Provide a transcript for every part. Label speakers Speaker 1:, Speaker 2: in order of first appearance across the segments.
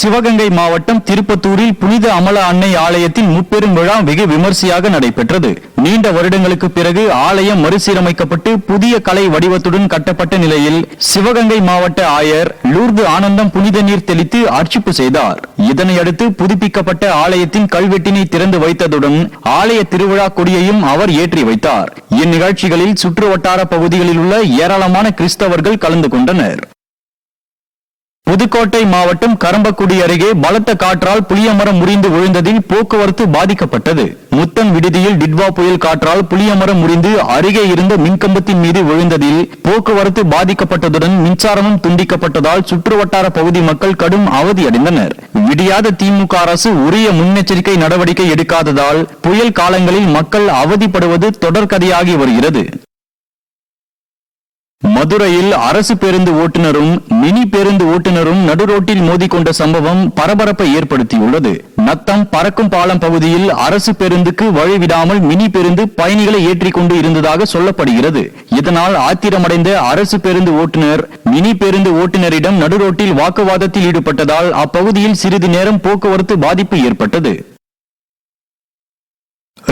Speaker 1: சிவகங்கை மாவட்டம் திருப்பத்தூரில் புனித அமல அன்னை ஆலயத்தின் முப்பெரும் விழா வெகு விமர்சையாக நடைபெற்றது. நீண்ட வருடங்களுக்கு பிறகு ஆலயம் மறுசீரமைக்கப்பட்டு புதிய கலை வடிவத்துடன் கட்டப்பட்ட நிலையில் சிவகங்கை மாவட்ட ஆயர் லூர்து ஆனந்தம் புனித நீர் தெளித்து அர்ச்சிப்பு செய்தார். இதனையடுத்து புதுப்பிக்கப்பட்ட ஆலயத்தின் கல்வெட்டினை திறந்து வைத்ததுடன் ஆலய திருவிழா கொடியையும் அவர் ஏற்றி வைத்தார். இந்நிகழ்ச்சிகளில் சுற்றுவட்டார பகுதிகளில் உள்ள ஏராளமான கிறிஸ்தவர்கள் கலந்து கொண்டனர். புதுக்கோட்டை மாவட்டம் கரம்பக்குடி அருகே பலத்த காற்றால் புளியமரம் முறிந்து விழுந்ததில் போக்குவரத்து பாதிக்கப்பட்டது. முத்தன் விடுதியில் டிட்வா புயல் காற்றால் புளியமரம் முறிந்து அருகே இருந்த மின்கம்பத்தின் மீது விழுந்ததில் போக்குவரத்து பாதிக்கப்பட்டதுடன் மின்சாரமும் துண்டிக்கப்பட்டதால் சுற்றுவட்டார பகுதி மக்கள் கடும் அவதியடைந்தனர். விடியாத திமுக அரசு உரிய முன்னெச்சரிக்கை நடவடிக்கை எடுக்காததால் புயல் காலங்களில் மக்கள் அவதிப்படுவது தொடர்கதையாகி வருகிறது. மதுரையில் அரசு பேருந்து ஓட்டுநரும் மினி பேருந்து ஓட்டுநரும் நடுரோட்டில் மோதிக்கொண்ட சம்பவம் பரபரப்பை ஏற்படுத்தியுள்ளது. நத்தம் பறக்கும் பாலம் பகுதியில் அரசு பேருந்துக்கு வழிவிடாமல் மினி பேருந்து பயணிகளை ஏற்றிக்கொண்டு இருந்ததாக சொல்லப்படுகிறது. இதனால் ஆத்திரமடைந்த அரசு பேருந்து ஓட்டுநர் மினி பேருந்து ஓட்டுநரிடம் நடுரோட்டில் வாக்குவாதத்தில் ஈடுபட்டதால் அப்பகுதியில் சிறிது நேரம் போக்குவரத்து பாதிப்பு ஏற்பட்டது.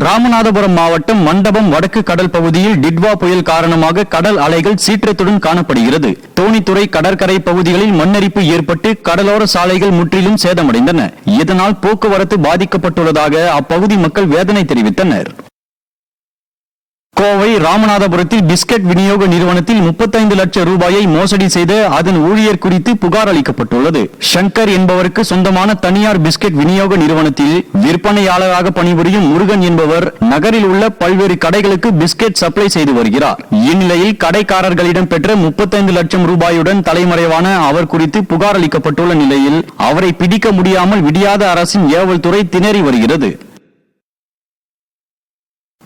Speaker 1: ராமநாதபுரம் மாவட்டம் மண்டபம் வடக்கு கடல் பகுதியில் டிட்வா புயல் காரணமாக கடல் அலைகள் சீற்றத்துடன் காணப்படுகிறது. தோணித்துறை கடற்கரை பகுதிகளில் மண்ணரிப்பு ஏற்பட்டு கடலோர சாலைகள் முற்றிலும் சேதமடைந்தன. இதனால் போக்குவரத்து பாதிக்கப்பட்டுள்ளதாக அப்பகுதி மக்கள் வேதனை தெரிவித்தனர். கோவை ராமநாதபுரத்தில் பிஸ்கட் விநியோக நிறுவனத்தில் 35 லட்சம் ரூபாயை மோசடி செய்த அதன் ஊழியர் குறித்து புகார் அளிக்கப்பட்டுள்ளது. சங்கர் என்பவருக்கு சொந்தமான தனியார் பிஸ்கட் விநியோக நிறுவனத்தில் விற்பனையாளராக பணிபுரியும் முருகன் என்பவர் நகரில் உள்ள பல்வேறு கடைகளுக்கு பிஸ்கட் சப்ளை செய்து வருகிறார். இந்நிலையில் கடைக்காரர்களிடம் பெற்ற 35 லட்சம் ரூபாயுடன் தலைமறைவான அவர் குறித்து புகார் அளிக்கப்பட்டுள்ள நிலையில் அவரை பிடிக்க முடியாமல் விடியாத அரசின் ஏவல் துறை திணறி வருகிறது.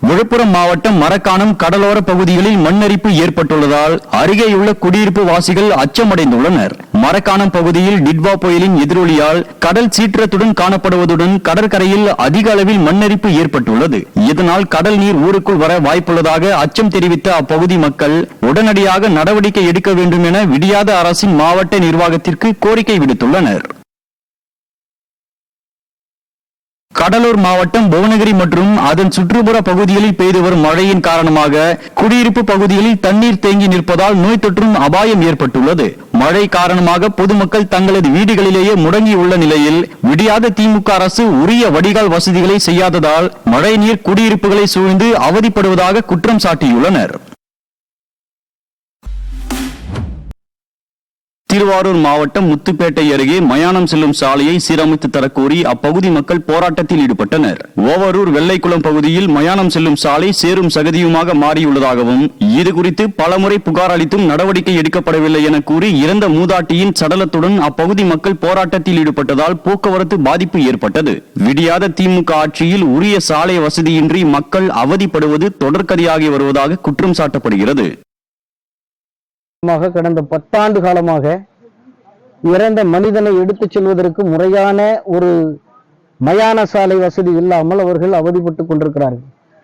Speaker 1: விழுப்புரம் மாவட்டம் மரக்காணம் கடலோர பகுதிகளில் மண்ணரிப்பு ஏற்பட்டுள்ளதால் அருகேயுள்ள குடியிருப்பு வாசிகள் அச்சமடைந்துள்ளனர். மரக்காணம் பகுதியில் டிட்வா புயலின் எதிரொலியால் கடல் சீற்றத்துடன் காணப்படுவதுடன் கடற்கரையில் அதிக அளவில் மண்ணரிப்பு ஏற்பட்டுள்ளது. இதனால் கடல் நீர் ஊருக்குள் வர வாய்ப்புள்ளதாக அச்சம் தெரிவித்த அப்பகுதி மக்கள் உடனடியாக நடவடிக்கை எடுக்க வேண்டும் என விடியாத அரசின் மாவட்ட நிர்வாகத்திற்கு கோரிக்கை விடுத்துள்ளனர். கடலூர் மாவட்டம் புவனகிரி மற்றும் அதன் சுற்றுப்புற பகுதிகளில் பெய்து வரும் மழையின் காரணமாக குடியிருப்பு பகுதிகளில் தண்ணீர் தேங்கி நிற்பதால் நோய் தொற்றும் அபாயம் ஏற்பட்டுள்ளது. மழை காரணமாக பொதுமக்கள் தங்களது வீடுகளிலேயே முடங்கியுள்ள நிலையில் விடியாத திமுக அரசு உரிய வடிகால் வசதிகளை செய்யாததால் மழைநீர் குடியிருப்புகளை சூழ்ந்து அவதிப்படுவதாக குற்றம் சாட்டியுள்ளனர். திருவாரூர் மாவட்டம் முத்துப்பேட்டை அருகே மயானம் செல்லும் சாலையை சீரமைத்து தரக்கோரி அப்பகுதி மக்கள் போராட்டத்தில் ஈடுபட்டனர். ஓவரூர் வெள்ளைக்குளம் பகுதியில் மயானம் செல்லும் சாலை சேரும் சகதியுமாக மாறியுள்ளதாகவும் இதுகுறித்து பலமுறை புகார் அளித்தும் நடவடிக்கை எடுக்கப்படவில்லை என கூறி இறந்த மூதாட்டியின் சடலத்துடன் அப்பகுதி மக்கள் போராட்டத்தில் ஈடுபட்டதால் போக்குவரத்து பாதிப்பு ஏற்பட்டது. விடியாத திமுக ஆட்சியில் உரிய சாலை வசதியின்றி மக்கள் அவதிப்படுவது தொடர்கதையாகி வருவதாக குற்றம் சாட்டப்படுகிறது.
Speaker 2: கடந்த 10 ஆண்டு காலமாக இறந்த மனிதனை எடுத்துச் செல்வதற்கு முறையான ஒரு மயான சாலை வசதி இல்லாமல் அவர்கள் அவதிப்பட்டுக் கொண்டிருக்கிறார்கள்.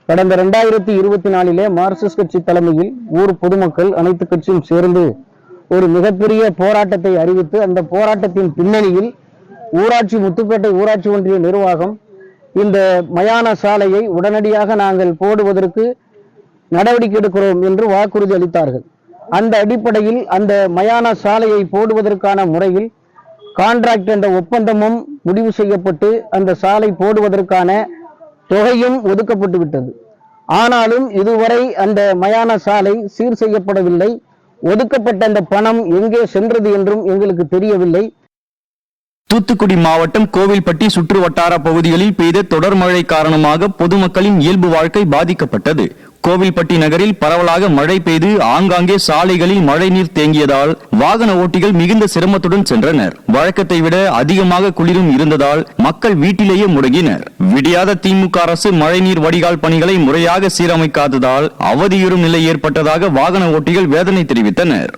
Speaker 2: கடந்த 2024 மார்க்சிஸ்ட் கட்சி தலைமையில் ஊர் பொதுமக்கள் அனைத்து கட்சியும் சேர்ந்து ஒரு மிகப்பெரிய போராட்டத்தை அறிவித்து அந்த போராட்டத்தின் பின்னணியில் முத்துப்பேட்டை ஊராட்சி ஒன்றிய நிர்வாகம் இந்த மயான சாலையை உடனடியாக நாங்கள் போடுவதற்கு நடவடிக்கை எடுக்கிறோம் என்று வாக்குறுதி அளித்தார்கள். அந்த அடிப்படையில் அந்த மயான சாலையை போடுவதற்கான முறையில் கான்ட்ராக்ட் என்ற ஒப்பந்தமும் முடிவு செய்யப்பட்டு அந்த சாலை போடுவதற்கான தொகையும் ஒதுக்கப்பட்டு விட்டது. ஆனாலும் இதுவரை அந்த மயான சாலை சீர் செய்யப்படவில்லை. ஒதுக்கப்பட்ட அந்த பணம் எங்கே சென்றது என்றும் எங்களுக்கு தெரியவில்லை.
Speaker 1: தூத்துக்குடி மாவட்டம் கோவில்பட்டி சுற்று வட்டார பகுதிகளில் பெய்த தொடர் மழை காரணமாக பொதுமக்களின் இயல்பு வாழ்க்கை பாதிக்கப்பட்டது. கோவில்பட்டி நகரில் பரவலாக மழை பெய்து ஆங்காங்கே சாலைகளில் மழை நீர் தேங்கியதால் வாகன ஓட்டிகள் மிகுந்த சிரமத்துடன் சென்றனர். வழக்கத்தை விட அதிகமாக குளிரும் இருந்ததால் மக்கள் வீட்டிலேயே முடங்கினர். விடியாத திமுக அரசு மழைநீர் வடிகால் பணிகளை முறையாக சீரமைக்காததால் அவதியுறும் நிலை ஏற்பட்டதாக வாகன ஓட்டிகள் வேதனை தெரிவித்தனர்.